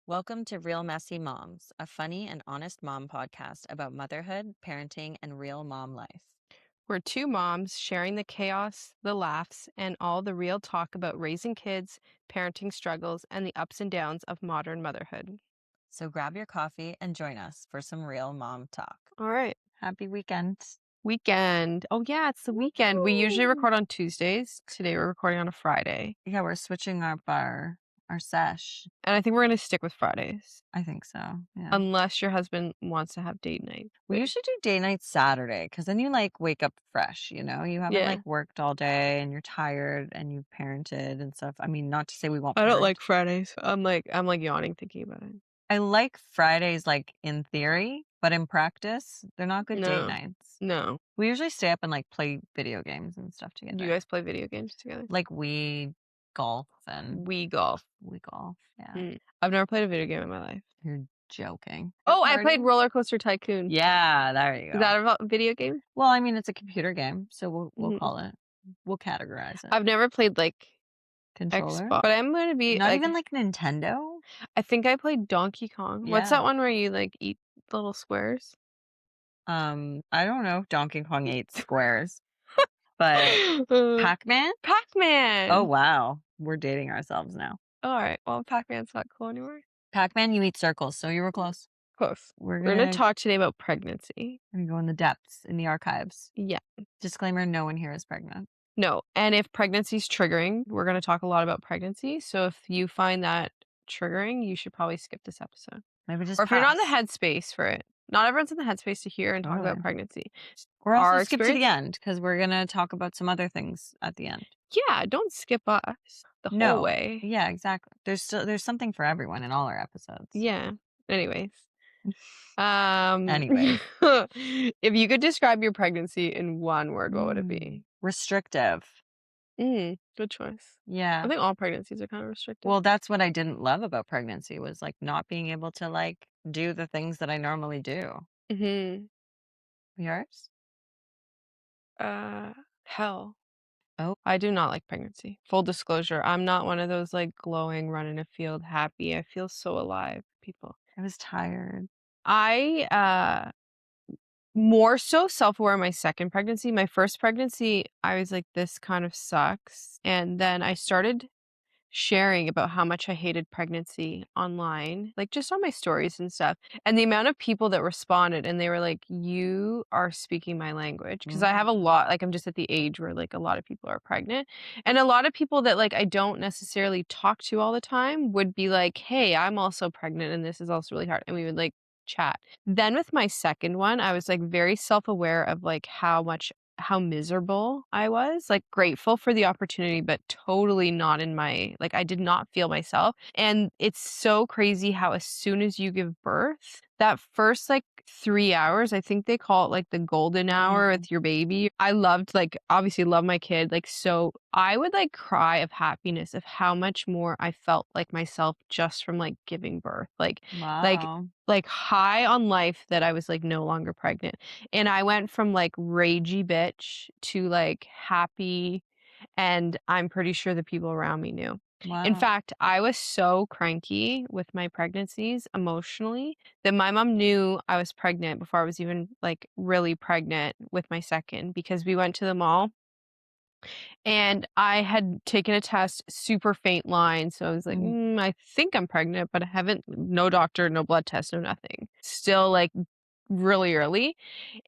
Welcome to Real Messy Moms, a funny and honest mom podcast about motherhood, parenting, and real mom life. We're two moms sharing the chaos, the laughs, and all the real talk about raising kids, parenting struggles, and the ups and downs of modern motherhood. So grab your coffee and join us for some real mom talk. All right. Happy weekend. Weekend. Oh, yeah, it's the weekend. We usually Woo! record on Tuesdays. Today we're recording on a Friday. Yeah, we're switching up our sesh. And I think we're going to stick with Fridays, I think so. Yeah. unless your husband wants to have date night. We usually do day night Saturday because then you like wake up fresh, you haven't Yeah. like worked all day and you're tired and you've parented and stuff. I mean, not to say we won't I don't parent. like Fridays. I'm like yawning thinking about it. I like Fridays, like, in theory, but in practice, they're not good date No. nights. No. We usually stay up and, like, play video games and stuff Do you together. guys play video games together? Like, we golf and We golf. we golf, yeah. I've never played a video game in my life. You're joking. Oh, I played Party? Rollercoaster Tycoon. Yeah, there you Is go. that a video game? Well, I mean, it's a computer game, so we'll Mhm. call it we'll categorize it. I've never played, like, Controller? Xbox, but I'm gonna be, Not like even, like, Nintendo? I think I played Donkey Kong. What's Yeah. that one where you, like, eat little squares? I don't know if Donkey Kong ate squares, but Pac-Man? Oh, Pac-Man! wow. We're dating ourselves now. Alright, well, Pac-Man's not cool anymore. Pac-Man, you eat circles, so you were close. Close. We're We're gonna gonna talk today about pregnancy. go in the depths, in the archives. Yeah. Disclaimer, no one here is pregnant. No, and if pregnancy's triggering, we're gonna talk a lot about pregnancy, so if you find that triggering, you should probably skip this episode. Maybe just Or if you're not in the pass. headspace for it. Not everyone's in the headspace to hear and talk Totally. about pregnancy. Or also Our skip to the experience? end, because we're gonna talk about some other things at the end. Yeah, don't skip us the whole No. way. Yeah, exactly. There's something for everyone in all our episodes. Yeah. Anyways. Anyways. If you could describe your pregnancy in one word, what would it be? Restrictive. Good choice. Yeah. I think all pregnancies are kind of restrictive. Well, that's what I didn't love about pregnancy was, like, not being able to, like, do the things that I normally do. Mhm. Yours? Hell. Oh. I do not like pregnancy. Full disclosure, I'm not one of those like glowing, run in a field, happy. I feel so alive, people. I was tired. I more so self-aware my second pregnancy. My first pregnancy, I was like, this kind of sucks. And then I started sharing about how much I hated pregnancy online, like just on my stories and stuff. And the amount of people that responded and they were like, you are speaking my language. Cause I have a lot, like I'm just at the age where like a lot of people are pregnant. And a lot of people that like I don't necessarily talk to all the time would be like, hey, I'm also pregnant and this is also really hard. And we would like chat. Then with my second one, I was like very self-aware of like how miserable I was, like grateful for the opportunity, but totally not in my like I did not feel myself. And it's so crazy how as soon as you give birth, that first like 3 hours, I think they call it like the golden hour with your baby. I loved like obviously love my kid. Like so I would like cry of happiness of how much more I felt like myself just from like giving birth. Like Wow. like high on life that I was like no longer pregnant. And I went from like ragey bitch to like happy, and I'm pretty sure the people around me knew. In Wow. fact, I was so cranky with my pregnancies emotionally that my mom knew I was pregnant before I was even like really pregnant with my second because we went to the mall and I had taken a test, super faint line. So I was like, I think I'm pregnant, but I haven't, no doctor, no blood test, no nothing. Still like really early.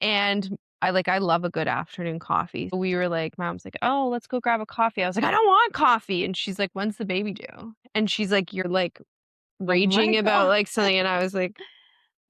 And I love a good afternoon coffee. So we were like, mom's like, oh, let's go grab a coffee. I was like, I don't want coffee. And she's like, when's the baby due? And she's like, you're like Oh my raging about God. like something. And I was like,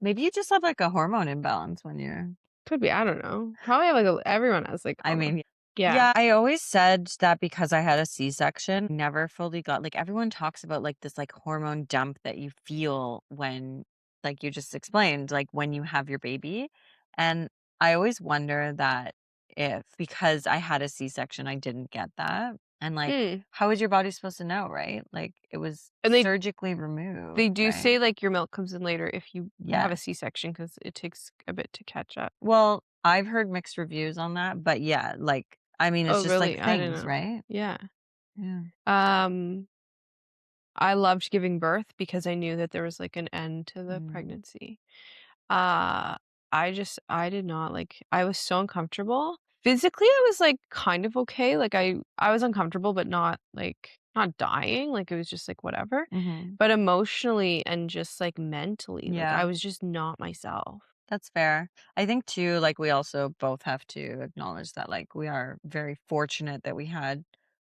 Maybe you just have like a hormone imbalance when you're. could be, I don't know. Probably have everyone has like, I mean, yeah. yeah, I always said that because I had a C-section, never fully got like everyone talks about like this like hormone dump that you feel when, like you just explained, like when you have your baby. And I always wonder that if because I had a C-section, I didn't get that. And like, Mm. how is your body supposed to know, right? Like it was And surgically removed, they do right? say like your milk comes in later if you have Yeah. a C-section because it takes a bit to catch up. Well, I've heard mixed reviews on that, but yeah, like, I mean, it's Oh, just like really? I don't things, know. right? Yeah. Yeah. Um, I loved giving birth because I knew that there was, like, an end to the Mm, pregnancy. Uh, I did not like I was so uncomfortable. Physically, I was, like, kind of okay, like, I was uncomfortable, but not, like not dying, like, it was just, like, whatever. mhm. But emotionally and just, like, mentally, like, Yeah. I was just not myself. That's fair. I think too, like we also both have to acknowledge that like we are very fortunate that we had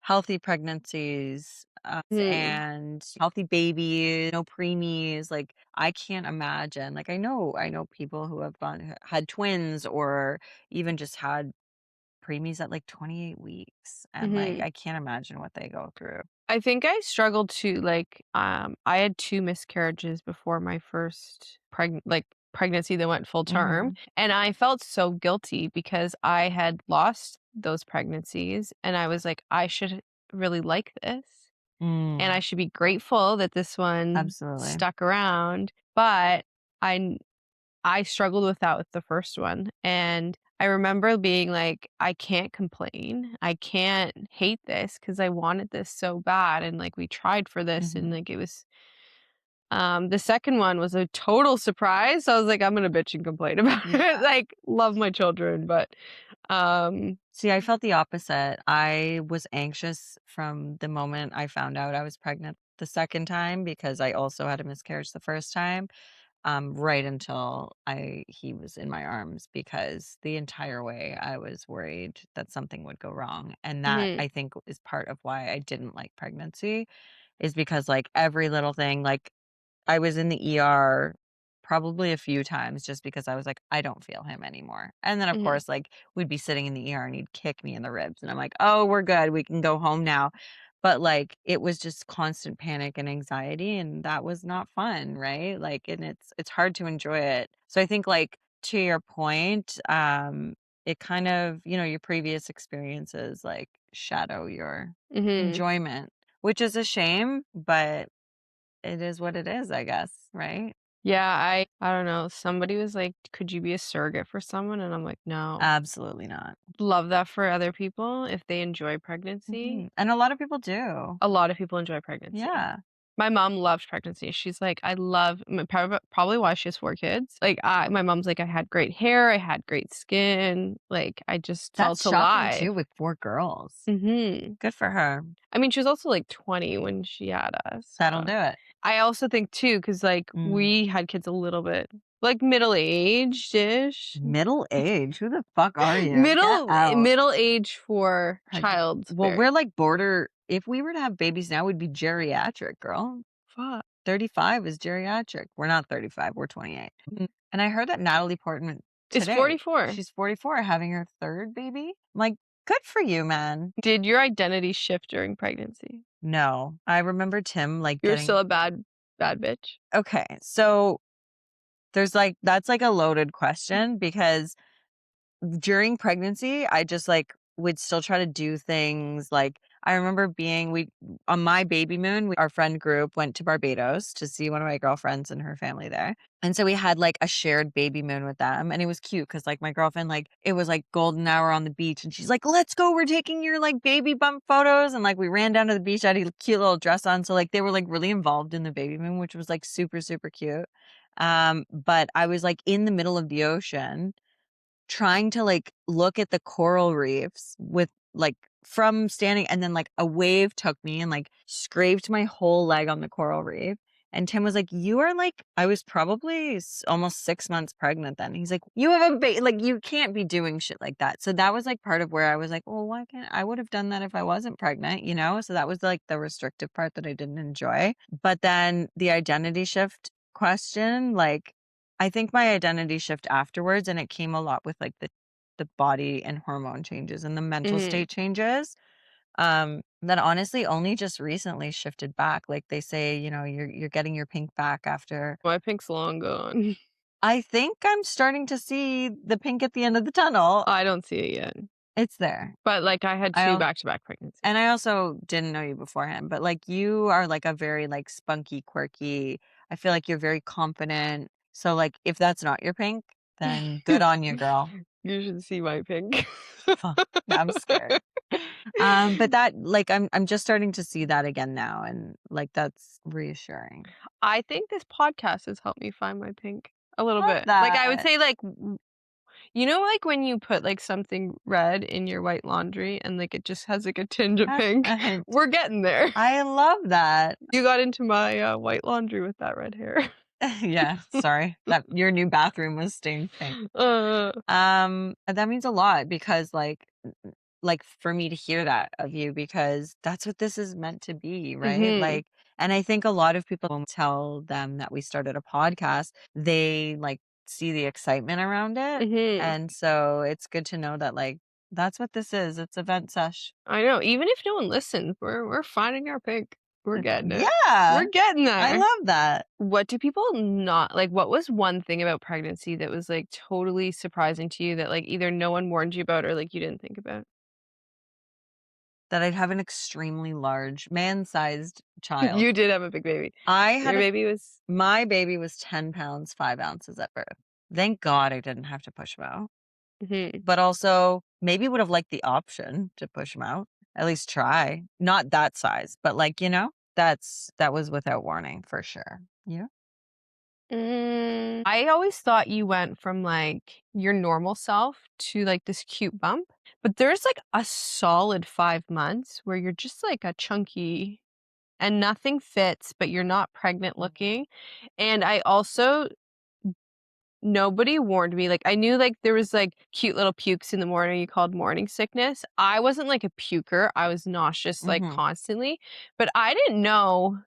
healthy pregnancies Mhm, and healthy babies, no preemies. Like I can't imagine. Like I know people who have had twins or even just had preemies at like 28 weeks, and like mhm. I can't imagine what they go through. I think I struggled to, like, I had 2 miscarriages before my first pregnancy that went full term, Mhm. and I felt so guilty because I had lost those pregnancies, and I was like, "I should really like this, and I Mm, should be grateful that this one absolutely. stuck around," but I I struggled with that with the first one, and I remember being like, "I can't complain. I can't hate this because I wanted this so bad, and, like, we tried for this, and, Mhm. like, it was" the second one was a total surprise, so I was like, "I'm gonna bitch and complain about Yeah. it." Like, love my children, but, um See, I felt the opposite. I was anxious from the moment I found out I was pregnant the second time because I also had a miscarriage the first time, right until he was in my arms because the entire way I was worried that something would go wrong. And that Mhm, I think is part of why I didn't like pregnancy is because like every little thing, like I was in the ER probably a few times just because I was like, "I don't feel him anymore." And then, of mhm, course, like, we'd be sitting in the ER and he'd kick me in the ribs, and I'm like, "Oh, we're good. We can go home now." But, like, it was just constant panic and anxiety, and that was not fun, right? Like, and it's hard to enjoy it. So I think, like, to your point, it kind of your previous experiences, like, shadow your mhm. enjoyment, which is a shame, but it is what it is, I guess, right? Yeah, I don't know, somebody was like, "Could you be a surrogate for someone?" And I'm like, "No." Absolutely not. Love that for other people if they enjoy pregnancy. Mhm, and a lot of people do. A lot of people enjoy pregnancy. Yeah. My mom loved pregnancy. She's like, "I love" probably why she has 4 kids. Like, I my mom's like, "I had great hair, I had great skin, like, I just That's felt shocking alive." too with 4 girls. Mhm. Good for her. I mean, she was also, like, 20 when she had us, That'll so do it. I also think too, because like, Mm. we had kids a little bit, like, middle-aged-ish. Middle age? Who the fuck are you? Get out. Middle age for Pregnant. Well, childbearing. we're like border if we were to have babies now, we'd be geriatric, girl. Fuck. 35 is geriatric. We're not 35, we're 28. And I heard that Natalie Portman It's today, 44. she's 44 having her 3rd baby. I'm like, "Good for you, man." Did your identity shift during pregnancy? No. I remember Tim, like, You're getting still a bad bitch? okay, so there's, like that's, like, a loaded question because during pregnancy, I just, like, would still try to do things, like, I remember being we on my baby moon, our friend group went to Barbados to see one of my girlfriends and her family there, and so we had, like, a shared baby moon with them, and it was cute because like, my girlfriend, like it was, like, golden hour on the beach, and she's like, "Let's go, we're taking your, like, baby bump photos," and, like, we ran down to the beach, I had a cute little dress on, so, like, they were, like, really involved in the baby moon, which was, like, super, super cute, but I was, like, in the middle of the ocean trying to, like, look at the coral reefs with like, from standing and then, like, a wave took me and, like, scraped my whole leg on the coral reef, and Tim was like, "You are, like" I was probably almost 6 months pregnant then. He's like, "You have a like, you can't be doing shit like that." So that was, like, part of where I was like, "Well, why can't I would have done that if I wasn't pregnant," you know? So that was, like, the restrictive part that I didn't enjoy. But then the identity shift question, like I think my identity shift afterwards, and it came a lot with, like, the body and hormone changes and the mental Mhm. state changes, that honestly only just recently shifted back. Like, they say, you're getting your pink back after My pink's long gone. I think I'm starting to see the pink at the end of the tunnel. I don't see it yet, It's there. but, like, I had I 2 al back-to-back pregnancies. and I also didn't know you beforehand, but, like, you are, like, a very, like, spunky, quirky I feel like you're very confident. So, like, if that's not your pink, then good on you, girl. You should see my pink. Fuck, I'm scared. But that like I'm just starting to see that again now, and like that's reassuring. I think this podcast has helped me find my pink a little Love bit. Like, I would that. say, like, you know, like, when you put, like, something red in your white laundry and, like, it just has, like, a tinge of pink? A hint. We're getting there. I love that. You got into my, white laundry with that red hair. Yeah, sorry. That your new bathroom was stained pink. Uh, That means a lot because like for me to hear that of you because that's what this is meant to be, right? mhm, Like and I think a lot of people when we tell them that we started a podcast, they like see the excitement around it. mhm. And so it's good to know that like that's what this is. It's event sesh. I know, even if no one listens, we're finding our pink. We're getting it. Yeah. We're getting I there. love that. What do people not like, what was one thing about pregnancy that was, like, totally surprising to you that, like, either no one warned you about or, like, you didn't think about? That I'd have an extremely large man-sized child. You did have a big baby. I had Your a baby was my baby was 10 pounds, 5 ounces at birth. Thank God I didn't have to push him out. mhm. But also, maybe would have liked the option to push him out, at least try. Not that size, but like, that was without warning for sure. Yeah. I always thought you went from, like, your normal self to, like, this cute bump, but there's, like, a solid 5 months where you're just, like, a chunky and nothing fits, but you're not pregnant looking, and I also nobody warned me, like, I knew, like, there was, like, cute little pukes in the morning you called morning sickness. I wasn't, like, a puker, I was nauseous, like, Mhm. constantly, but I didn't know.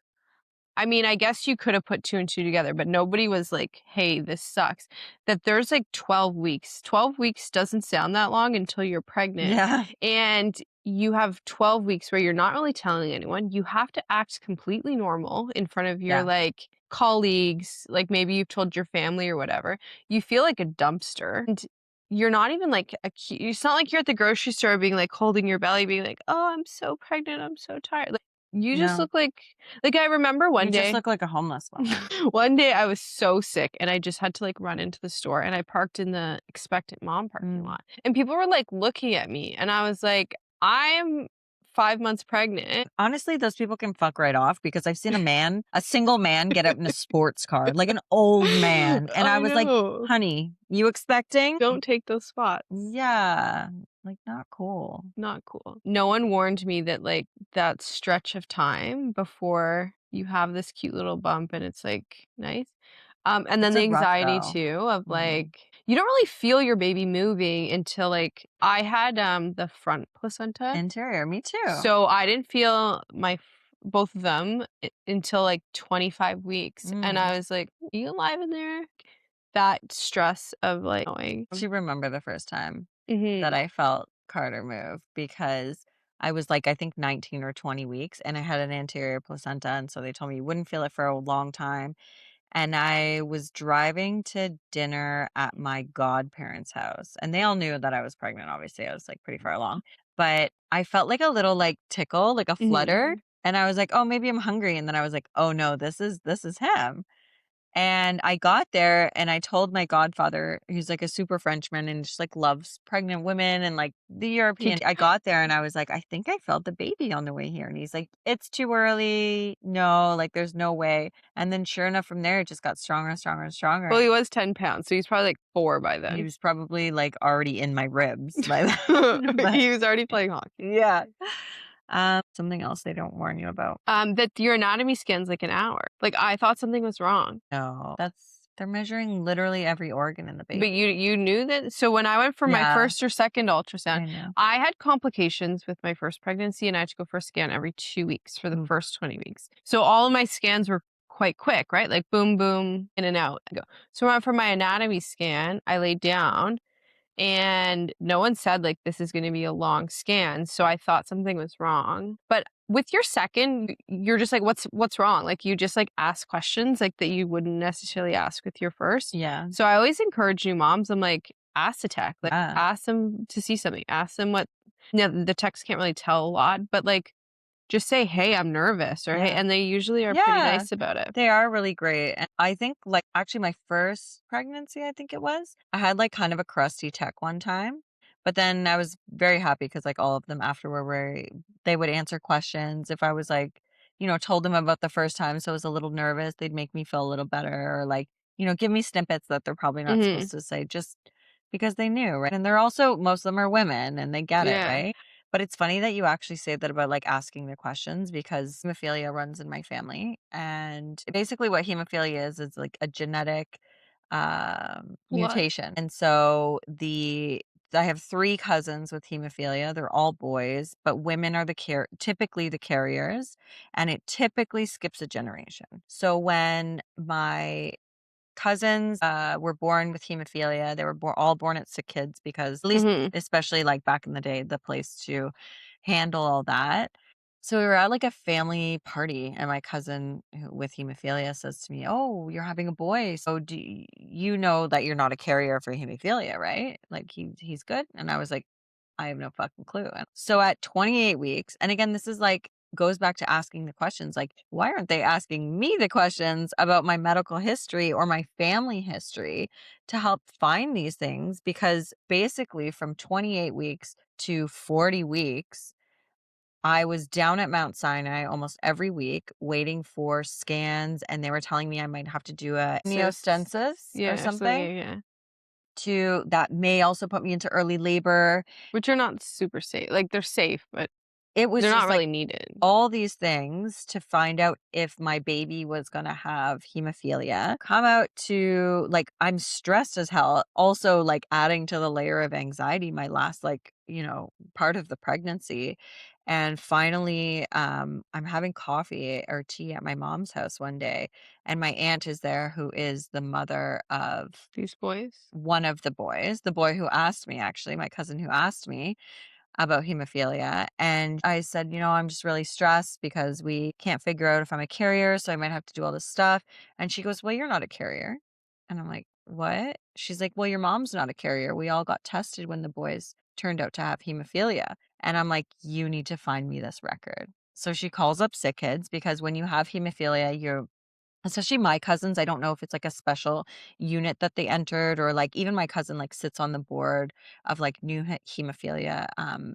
I mean, I guess you could have put 2 and 2 together, but nobody was like, "Hey, this sucks." That there's like 12 weeks. 12 weeks doesn't sound that long until you're pregnant, Yeah. and you have 12 weeks where you're not really telling anyone. You have to act completely normal in front of your, Yeah. like, colleagues, like, maybe you've told your family or whatever. You feel like a dumpster, and you're not even, like, a cu it's not like you're at the grocery store being, like, holding your belly being like, "Oh, I'm so pregnant, I'm so tired." Like, you just No. look like, I remember You one just day look like a homeless woman. one day I was so sick and I just had to, like, run into the store and I parked in the expectant mom parking Mm. lot, and people were, like, looking at me, and I was like, "I'm 5 months pregnant." Honestly, those people can fuck right off because I've seen a single man get out in a sports car, like an old man. And I I was like, know. honey, you expecting? Don't take those spots. Yeah. Like, not cool. Not cool. No one warned me that, like, that stretch of time before you have this cute little bump and it's, like, nice. And then It's the a rough anxiety go. too of, Mhm. like, you don't really feel your baby moving until, like, I had, the front placenta, Interior, me too. so I didn't feel my f both of them until, like, 25 weeks, and Mm. I was like, "Are you alive in there?" That stress of, like, knowing. To remember the first time that Mhm. I felt Carter move because I was like, I think 19 or 20 weeks and I had an anterior placenta. And so they told me you wouldn't feel it for a long time. And I was driving to dinner at my godparents' house, and they all knew that I was pregnant, obviously, I was, like, pretty far along, but I felt like a little, like, tickle, like a flutter, Mhm. and I was like, "Oh, maybe I'm hungry," and then I was like, "Oh, no, this is him." And I got there and I told my godfather, who's like a super Frenchman and just like loves pregnant women and like the European. I got there and I was like, I think I felt the baby on the way here. And he's like, it's too early. No, like there's no way. And then sure enough, from there, it just got stronger and stronger and Well, stronger. he was 10 pounds, so he's probably, like, 4 by He then. was probably like already in my ribs by then. But He was already playing hockey. yeah. Something else they don't warn you about. That your anatomy scan's, like, an hour. Like, I thought something was wrong, No, they're measuring literally every organ in the baby. but you knew that? So when I went for my Yeah, first or second ultrasound, I know. I had complications with my first pregnancy, and I had to go for a scan every 2 weeks for the Oof. first 20 weeks. So all of my scans were quite quick, right? Like, boom, boom, in and out, I go. So I went for my anatomy scan, I laid down, and no one said, like, this is gonna be a long scan, so I thought something was wrong. But with your second, you're just like, "What's wrong?" Like, you just, like, ask questions, like, that you wouldn't necessarily ask with your first. Yeah. So I always encourage new moms, I'm like, ask the tech, like, Yeah. ask them to see something, ask them what. Now, the techs can't really tell a lot, but, like, just say, "Hey, I'm nervous," or, "Hey," Yeah. and they usually are pretty Yeah. nice about it. They are really great, and I think, like, actually my first pregnancy, I think it was, I had, like, kind of a crusty tech one time, but then I was very happy because like, all of them after were very they would answer questions. If I was, like, told them about the first time, so I was a little nervous, they'd make me feel a little better or, like, give me snippets that they're probably not Mhm. supposed to say just because they knew, right? And they're also most of them are women, and they get it, Yeah. right? But it's funny that you actually say that about, like, asking the questions because hemophilia runs in my family, and basically what hemophilia is like a genetic, What? mutation, and so I have 3 cousins with hemophilia, they're all boys, but women are typically the carriers, and it typically skips a generation. So when my cousins, were born with hemophilia. They were all born at sick kids because at least Mhm. especially, like, back in the day, the place to handle all that. So we were at, like, a family party, and my cousin with hemophilia says to me, "Oh, you're having a boy, so do you know that you're not a carrier for hemophilia, right? Like, he's good?" And I was like, I have no fucking clue. And so at 28 weeks, and again, this is like goes back to asking the questions like, why aren't they asking me the questions about my medical history or my family history to help find these things? Because basically, from 28 weeks to 40 weeks, I was down at Mount Sinai almost every week waiting for scans, and they were telling me I might have to do a Sis. amniocentesis or Yeah, something, something yeah, yeah. to that may also put me into early labor. Which are not super safe. Like, they're safe, but It was they're not just like really needed. all these things to find out if my baby was gonna have hemophilia. Come out to like, I'm stressed as hell, also, like, adding to the layer of anxiety my last, like, part of the pregnancy. And finally, I'm having coffee or tea at my mom's house one day, and my aunt is there who is the mother of These boys? one of the boys, the boy who asked me, actually, my cousin who asked me about hemophilia. And I said, I'm just really stressed because we can't figure out if I'm a carrier. So I might have to do all this stuff. And she goes, well, you're not a carrier. And I'm like, what? She's like, well, your mom's not a carrier. We all got tested when the boys turned out to have hemophilia. And I'm like, you need to find me this record. So she calls up sick kids because when you have hemophilia, you're especially my cousins, I don't know if it's like a special unit that they entered or like even my cousin like sits on the board of like new hemophilia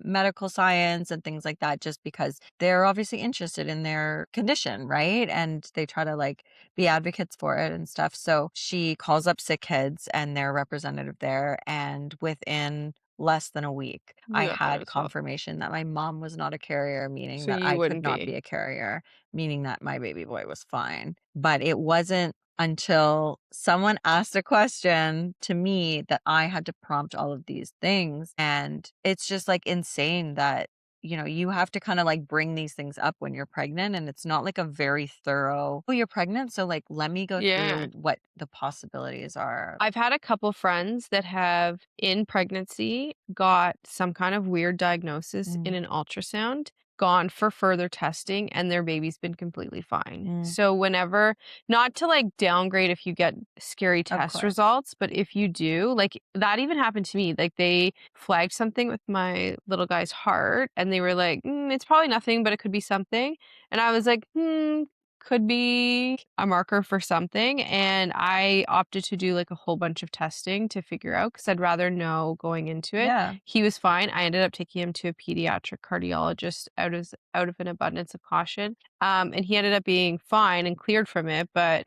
medical science and things like that just because they're obviously interested in their condition, right? And they try to like be advocates for it and stuff. So she calls up sick kids and their representative there, and within less than a week, I You got that had as well. confirmation that my mom was not a carrier, meaning So that you I could wouldn't not be. be a carrier, meaning that my baby boy was fine. But it wasn't until someone asked a question to me that I had to prompt all of these things. And it's just like insane that, you have to kind of like bring these things up when you're pregnant. And it's not like a very thorough, oh, you're pregnant. So like, let me go Yeah. through what the possibilities are. I've had a couple friends that have, in pregnancy, got some kind of weird diagnosis in Mm, an ultrasound, gone for further testing, and their baby's been completely fine. mm, So whenever, not to like downgrade if you get scary of test course. results, but if you do, like that even happened to me. Like they flagged something with my little guy's heart, and they were like, it's probably nothing, but it could be something. And I was like, could be a marker for something, and I opted to do, like, a whole bunch of testing to figure out because 'cause I'd rather know going into it. Yeah. He was fine. I ended up taking him to a pediatric cardiologist out of an abundance of caution, and he ended up being fine and cleared from it, but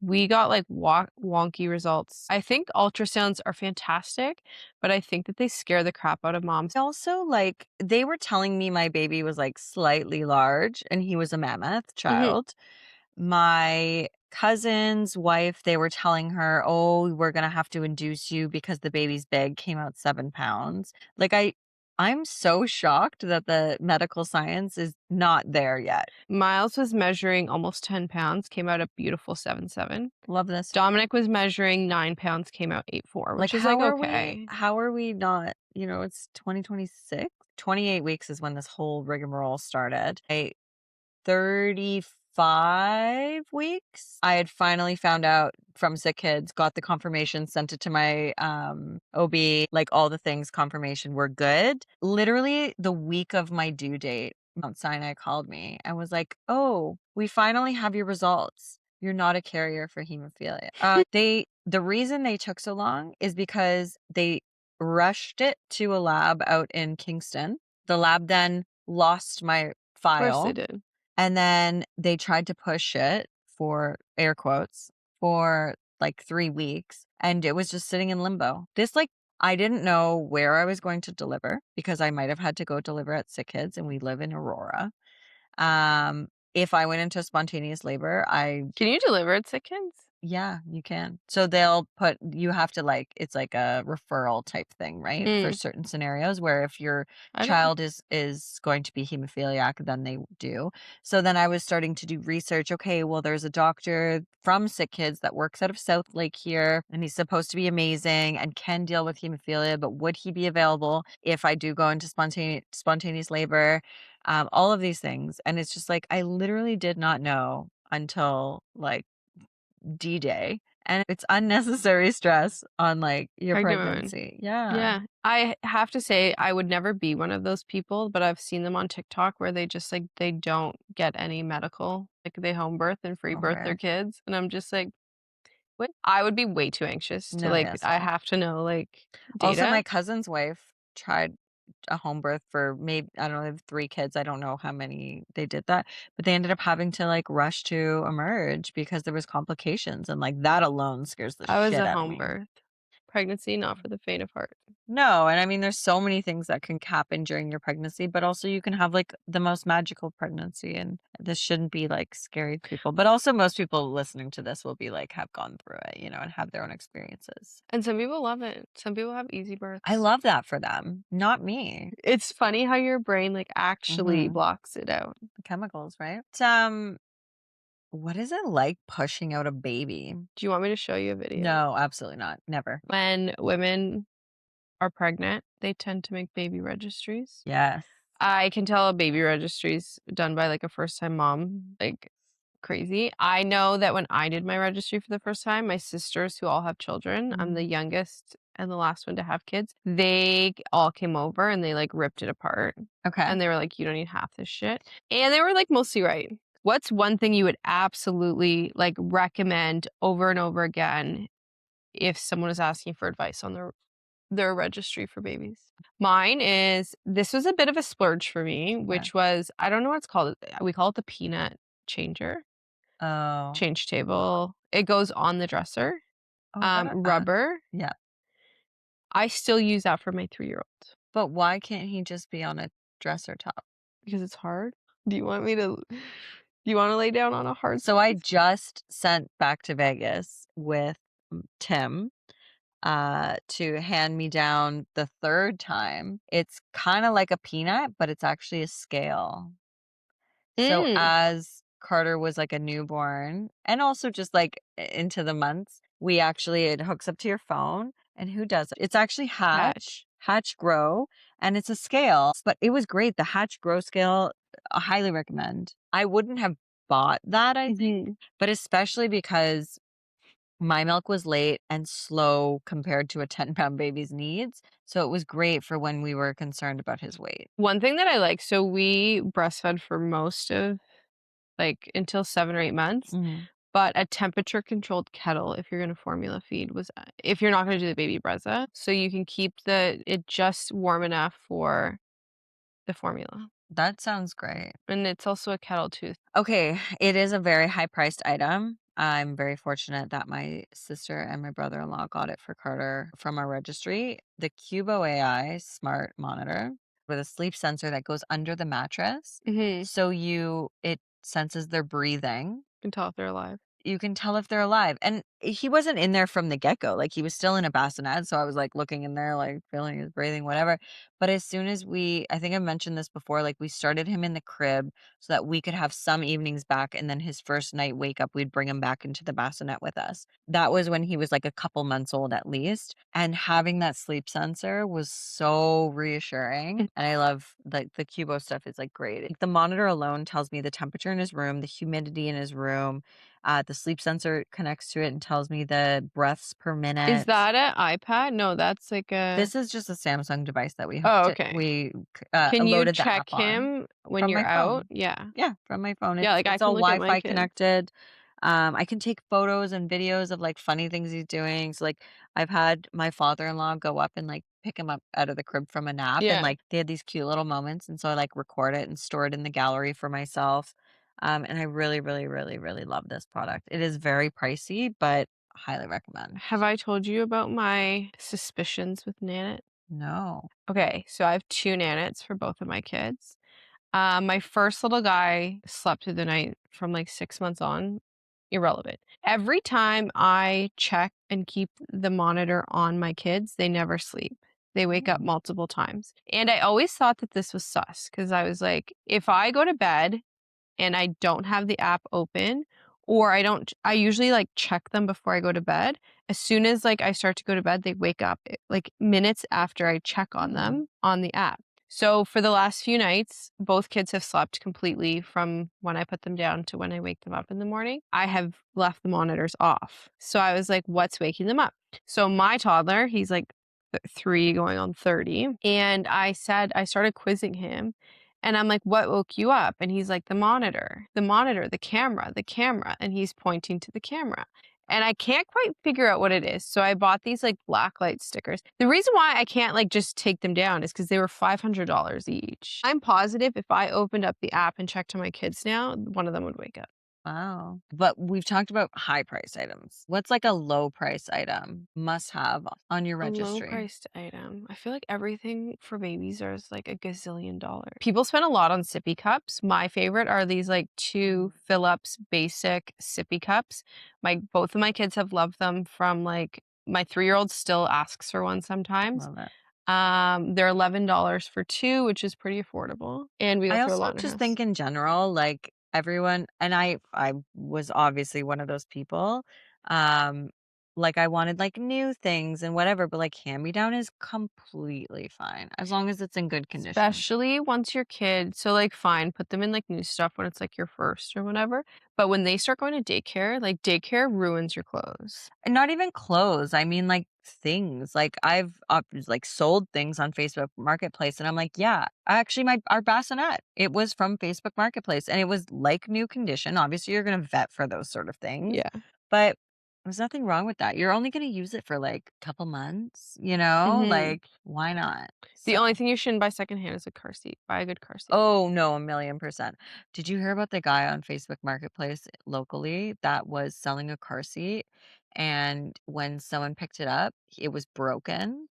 we got, like, wonky results. I think ultrasounds are fantastic, but I think that they scare the crap out of moms. Also, like, they were telling me my baby was, like, slightly large, and he was a mammoth Mhm. child. My cousin's wife, they were telling her, "Oh, we're gonna have to induce you because the baby's big came out 7 pounds." Like, I'm so shocked that the medical science is not there yet. Miles was measuring almost 10 pounds, came out a beautiful 7'7". Love this. Dominic was measuring 9 pounds, came out 8'4", Like, which is, like, okay. how are we not, it's 2026? 28 weeks is when this whole rigmarole started. 35 weeks, I had finally found out from Sick Kids, got the confirmation, sent it to my, OB, like, all the things confirmation were good. Literally the week of my due date, Mount Sinai called me and was like, "Oh, we finally have your results. You're not a carrier for hemophilia." The reason they took so long is because they rushed it to a lab out in Kingston. The lab then lost my Of course they file, did. and then they tried to push it for air quotes for like 3 weeks, and it was just sitting in limbo. I didn't know where I was going to deliver because I might have had to go deliver at Sick Kids, and we live in Aurora. If I went into spontaneous labor, I Can you deliver at Sitkins? yeah, you can. So you have to it's like a referral type thing, right? For Mm, certain scenarios where if your I know. child is going to be hemophiliac, then they do. So then I was starting to do research. Okay, well, there's a doctor from Sick Kids that works out of South Lake here, and he's supposed to be amazing and can deal with hemophilia, but would he be available if I do go into spontaneous labor? All of these things. And it's just like I literally did not know until like D-Day, and it's unnecessary stress on, like, your Pregnant women. pregnancy. Yeah. Yeah. I have to say I would never be one of those people, but I've seen them on TikTok where they just, like, they don't get any medical, like, they home birth and free Home birth their birth. kids, and I'm just like, "What?" I would be way too anxious to, No, like, yeah, I same. have to know, like, Also, my data. cousin's wife tried a home birth for maybe I don't know, they have 3 kids, I don't know how many they did that, but they ended up having to, like, rush to emerge because there was complications, and, like, that alone scares the I was shit a out of home me. birth. Pregnancy, not for the faint of heart. No, and I mean, there's so many things that can happen during your pregnancy, but also you can have like the most magical pregnancy, and this shouldn't be like scary to people. But also, most people listening to this will be like, have gone through it, and have their own experiences. And some people love it. Some people have easy I births. love that for them, not me. It's funny how your brain, like, actually Hmm. blocks it out. The chemicals, right? What is it like pushing out a baby? Do you want me to show you a video? No, absolutely not. Never. When women are pregnant, they tend to make baby registries. Yes. I can tell a baby registry is done by, like, a first-time mom, like, crazy. I know that when I did my registry for the first time, my sisters who all have children, I'm the Mhm. youngest and the last one to have kids, they all came over and they, like, ripped it apart, Okay. and they were like, "You don't need half this shit." And they were, like, mostly right. What's one thing you would absolutely, like, recommend over and over again if someone was asking for advice on their registry for babies? Mine is this was a bit of a splurge for me, Okay. which was I don't know what it's called. We call it the peanut changer, Oh. change table. It goes on the dresser. Oh, that. Rubber. Yeah. I still use that for my 3-year-old But why can't he just be on a dresser top? because it's hard. Do you want me to do you wanna lay down on a hard So I surface? just sent back to Vegas with Tim, to hand me down the 3rd time. It's kinda like a peanut, but it's actually a scale. So Mm, as Carter was like a newborn and also just like into the months, it hooks up to your phone. And who does it? It's actually catch. Hatch Grow, and it's a scale, but it was great. The Hatch Grow scale, I highly recommend. I wouldn't have bought that, I think, Mhm. but especially because my milk was late and slow compared to a 10-pound baby's needs. So it was great for when we were concerned about his weight. One thing that I like so we breastfed for most of like, until 7 or 8 months, Mhm. but a temperature controlled kettle if you're gonna formula feed was if you're not gonna do the baby brezza, so you can keep it just warm enough for the formula, That sounds great. and it's also a kettle too. Okay, it is a very high priced item. I'm very fortunate that my sister and my brother-in-law got it for Carter from our registry. The Cubo AI smart monitor with a sleep sensor that goes under the mattress. Mhm. So it senses their breathing. Can tell if they're alive. You can tell if they're alive. And he wasn't in there from the get-go. Like, he was still in a bassinet, so I was, like, looking in there, like, feeling his breathing, whatever. But as soon as I think I mentioned this before, like, we started him in the crib so that we could have some evenings back, and then his first night wake up, we'd bring him back into the bassinet with us. That was when he was, like, a couple months old at least, and having that sleep sensor was so reassuring, and I love, like, the Cubo stuff is, like, great. Like, the monitor alone tells me the temperature in his room, the humidity in his room, The sleep sensor connects to it and tells me the breaths per Is minute. that a iPad? No, that's like a This is just a Samsung device that we oh, hooked it okay. we, Can you loaded the app check on him when from you're my out? phone. Yeah. Yeah, from my phone. Yeah, like, I It's can all look at my Wi-Fi kid. connected. I can take photos and videos of, like, funny things he's doing. So, like, I've had my father-in-law go up and, like, pick him up out of the crib from a nap, and, Yeah. like, they had these cute little moments, and so I, like, record it and store it in the gallery for myself. And I really, really, really, really love this product. It is very pricey, but highly recommend. Have I told you about my suspicions with Nanit? No. Okay, so I have 2 Nanits for both of my kids. My first little guy slept through the night from, like, 6 months on. Irrelevant. Every time I check and keep the monitor on my kids, they never sleep. They wake up Mm. multiple times. And I always thought that this was sus because I was like, if I go to bed and I don't have the app open, or I usually, like, check them before I go to bed. As soon as, like, I start to go to bed, they wake up, like, minutes after I check on Hmm. them on the app. So, for the last few nights, both kids have slept completely from when I put them down to when I wake them up in the morning. I have left the monitors off. So, I was like, "What's waking them up?" So, my toddler, he's, like, 3 going on 30, and I started quizzing him and I'm like, "What woke you up?" And he's like, the monitor, the camera." And he's pointing to the camera. And I can't quite figure out what it is. So I bought these like black light stickers. The reason why I can't like just take them down is because they were $500 each. I'm positive if I opened up the app and checked on my kids now, one of them would wake up. Wow. But we've talked about high price items. What's like a low price item must have on your A low registry? priced item. I feel like everything for babies is like a gazillion dollars. People spend a lot on sippy cups. My favorite are these like 2 Philips basic sippy cups. Both of my kids have loved them from like my 3-year-old still asks for one sometimes. Love it. They're $11 for 2, which is pretty affordable, and we go I through a also lot in our just house. think in general, like everyone, and I was obviously one of those people. Um, like I wanted like new things and whatever, but like hand me down is completely fine as long as it's in good condition. Especially once your kid so, like, fine, put them in, like, new stuff when it's, like, your first or whatever, but when they start going to daycare, like, daycare ruins your clothes. And not even clothes, I mean, like, things, like, I've, like, sold things on Facebook Marketplace, and I'm like, "Yeah, actually, my our bassinet, it was from Facebook Marketplace, and it was, like, new condition." Obviously, you're gonna vet for those sort of things, Yeah. but there's nothing wrong with that. You're only gonna use it for, like, a couple months, you know? Mhm. Like, why not? The So only thing you shouldn't buy secondhand is a car seat. Buy a good car seat. oh, no, 1,000,000%. Did you hear about the guy on Facebook Marketplace locally that was selling a car seat, and when someone picked it up, it was broken,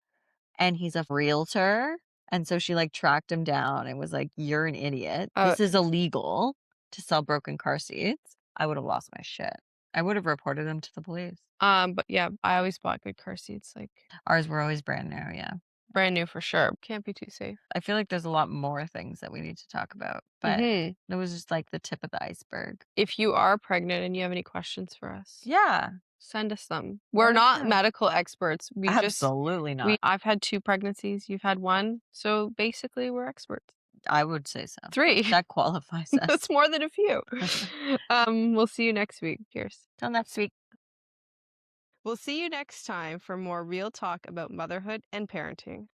and he's a realtor, and so she, like, tracked him down and was like, "You're an idiot. Uh, This is illegal to sell broken car seats." I would've lost my shit. I would've reported him to the police. but yeah, I always bought good car seats, like, Ours were always brand new, yeah. brand new for sure. Can't be too safe. I feel like there's a lot more things that we need to talk about, but Mhm. it was just, like, the tip of the iceberg. If you are pregnant and you have any questions for us, Yeah. send us them. We're Let us not know. medical experts. Absolutely We not. I've had 2 pregnancies, you've had 1, so basically we're experts. I would say so. 3. That qualifies us. That's more than a few. We'll see you next week. Cheers. Till next week. We'll see you next time for more real talk about motherhood and parenting.